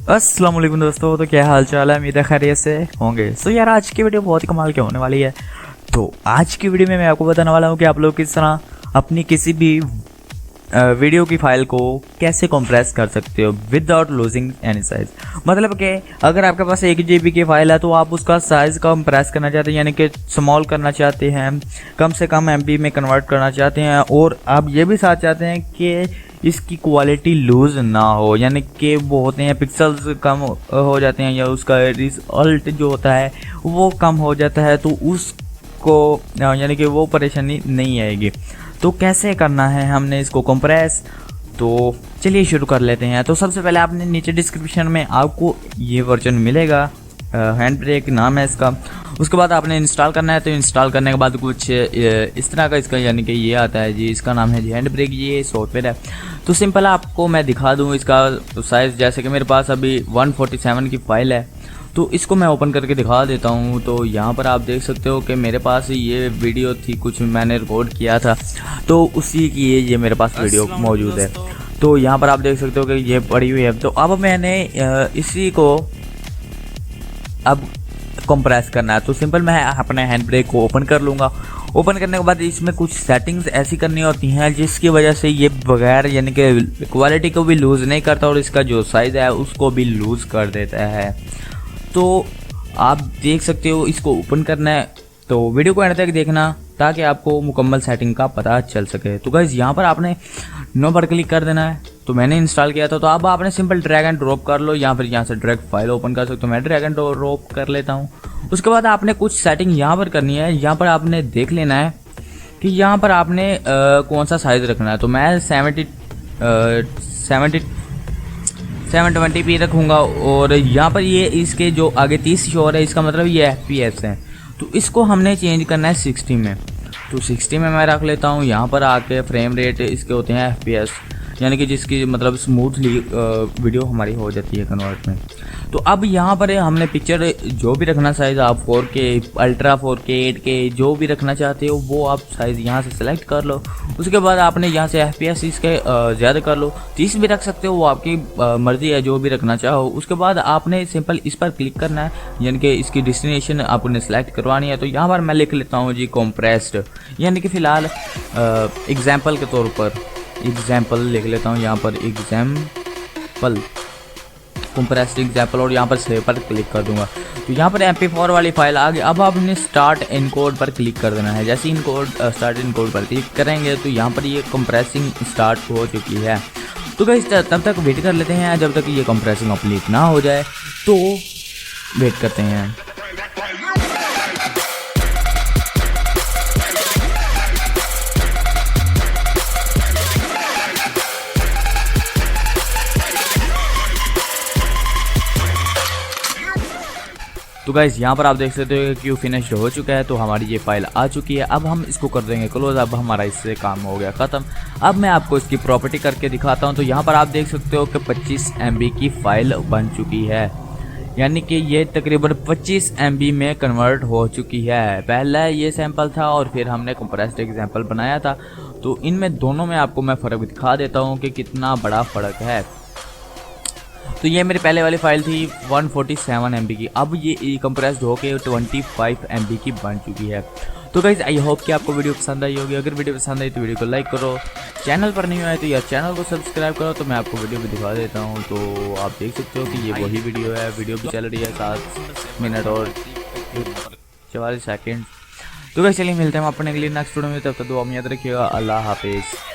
अस्सलाम वालेकुम दोस्तों, तो क्या हाल चाल है। उम्मीद है खैरियत से होंगे। सो यार आज की वीडियो बहुत ही कमाल की होने वाली है। तो आज की वीडियो में मैं आपको बताने वाला हूँ कि आप लोग किस तरह अपनी किसी भी वीडियो की फाइल को कैसे कंप्रेस कर सकते हो विदाउट लूजिंग एनी साइज। मतलब कि अगर आपके पास 1 GB की फाइल है तो आप उसका साइज़ कंप्रेस करना चाहते हैं, यानी कि स्मॉल करना चाहते हैं, कम से कम MB में कन्वर्ट करना चाहते हैं, और आप ये भी साथ चाहते हैं कि इसकी क्वालिटी लूज़ ना हो, यानी कि वो होते हैं पिक्सल्स कम हो जाते हैं या उसका रिजल्ट जो होता है वो कम हो जाता है, तो उसको यानी कि वो परेशानी नहीं आएगी। तो कैसे करना है हमने इसको कंप्रेस, तो चलिए शुरू कर लेते हैं। तो सबसे पहले आपने नीचे डिस्क्रिप्शन में आपको ये वर्जन मिलेगा, हैंड ब्रेक नाम है इसका। उसके बाद आपने इंस्टॉल करना है। तो इंस्टॉल करने के बाद कुछ इस तरह का इसका यानी कि ये आता है जी, इसका नाम है जी हैंड ब्रेक, ये सॉफ्टवेयर है। तो सिंपल आपको मैं दिखा दूँ इसका साइज़, जैसे कि मेरे पास अभी 147 की फ़ाइल है, तो इसको मैं ओपन करके दिखा देता हूँ। तो यहाँ पर आप देख सकते हो कि मेरे पास ये वीडियो थी, कुछ मैंने रिकॉर्ड किया था, तो उसी की ये मेरे पास वीडियो मौजूद है। तो यहाँ पर आप देख सकते हो कि ये पड़ी हुई है। तो अब मैंने इसी को अब कंप्रेस करना है। तो सिंपल मैं अपने हैंड ब्रेक को ओपन कर लूँगा। ओपन करने के बाद इसमें कुछ सेटिंग्स ऐसी करनी होती हैं जिसकी वजह से ये बगैर यानी कि क्वालिटी को भी लूज़ नहीं करता और इसका जो साइज़ है उसको भी लूज़ कर देता है। तो आप देख सकते हो, इसको ओपन करना है तो वीडियो को एंड तक देखना ताकि आपको मुकम्मल सेटिंग का पता चल सके। तो गाइस यहाँ पर आपने नो पर क्लिक कर देना है। तो मैंने इंस्टॉल किया था, तो अब आपने सिंपल ड्रैग एंड ड्रॉप कर लो, या फिर यहाँ से डायरेक्ट फाइल ओपन कर सकते हो। मैं ड्रैग एंड ड्रॉप कर लेता हूँ। उसके बाद आपने कुछ सेटिंग यहाँ पर करनी है। यहाँ पर आपने देख लेना है कि यहाँ पर आपने कौन सा साइज़ रखना है। तो मैं 720p रखूँगा, और यहाँ पर ये इसके जो आगे 30 शो है, इसका मतलब ये FPS है। तो इसको हमने चेंज करना है 60 में। तो 60 में मैं रख लेता हूँ। यहाँ पर आके फ्रेम रेट इसके होते हैं FPS, यानी कि जिसकी मतलब स्मूथली वीडियो हमारी हो जाती है कन्वर्ट में। तो अब यहाँ पर हमने पिक्चर जो भी रखना साइज़, आप 4K, अल्ट्रा 4K, 8K जो भी रखना चाहते हो वो आप साइज़ यहाँ से सेलेक्ट कर लो। उसके बाद आपने यहाँ से FPS इसके ज़्यादा कर लो, 30 भी रख सकते हो, वो आपकी मर्ज़ी है जो भी रखना चाहो। उसके बाद आपने सिंपल इस पर क्लिक करना है, यानी कि इसकी डेस्टिनेशन आपने सेलेक्ट करवानी है। तो यहाँ पर मैं लिख लेता हूँ जी कंप्रेस्ड, यानी कि फ़िलहाल एग्जाम्पल के तौर पर एग्जाम्पल लिख लेता हूँ। यहाँ पर एग्जाम्पल कंप्रेस्ड एग्जाम्पल, और यहाँ पर सेव पर क्लिक कर दूंगा। तो यहाँ पर MP4 वाली फाइल आ गई। अब आपने स्टार्ट इनकोड पर क्लिक कर देना है। जैसे स्टार्ट इनकोड पर क्लिक करेंगे तो यहाँ पर ये कंप्रेसिंग स्टार्ट हो चुकी है। तो गाइस तब तक वेट कर लेते हैं जब तक ये कंप्रेसिंग कंप्लीट ना हो जाए। तो वेट करते हैं। तो गाइस यहाँ पर आप देख सकते हो कि क्यू फिनिश हो चुका है। तो हमारी ये फाइल आ चुकी है। अब हम इसको कर देंगे क्लोज। अब हमारा इससे काम हो गया ख़त्म। अब मैं आपको इसकी प्रॉपर्टी करके दिखाता हूँ। तो यहाँ पर आप देख सकते हो कि 25 MB की फ़ाइल बन चुकी है, यानी कि ये तकरीबन 25 MB में कन्वर्ट हो चुकी है। पहला ये सैंपल था और फिर हमने कंप्रेस्ड एग्जाम्पल बनाया था। तो इनमें दोनों में आपको मैं फ़र्क दिखा देता हूँ कि कितना बड़ा फ़र्क है। तो ये मेरी पहले वाली फाइल थी 147 MB की, अब ये कंप्रेस्ड होके 25 MB की बन चुकी है। तो गाइस आई होप कि आपको वीडियो पसंद आई होगी। अगर वीडियो पसंद आई तो वीडियो को लाइक करो, चैनल पर नहीं आए तो यार चैनल को सब्सक्राइब करो। तो मैं आपको वीडियो भी दिखा देता हूँ। तो आप देख सकते हो कि ये वही वीडियो है। वीडियो भी चल रही है 7 मिनट और 44 सेकेंड। तो गाइस चलिए मिलते हैं हम अपने अगली नेक्स्ट वीडियो में। तब तक दुआ में याद रखिएगा। अल्लाह हाफिज़।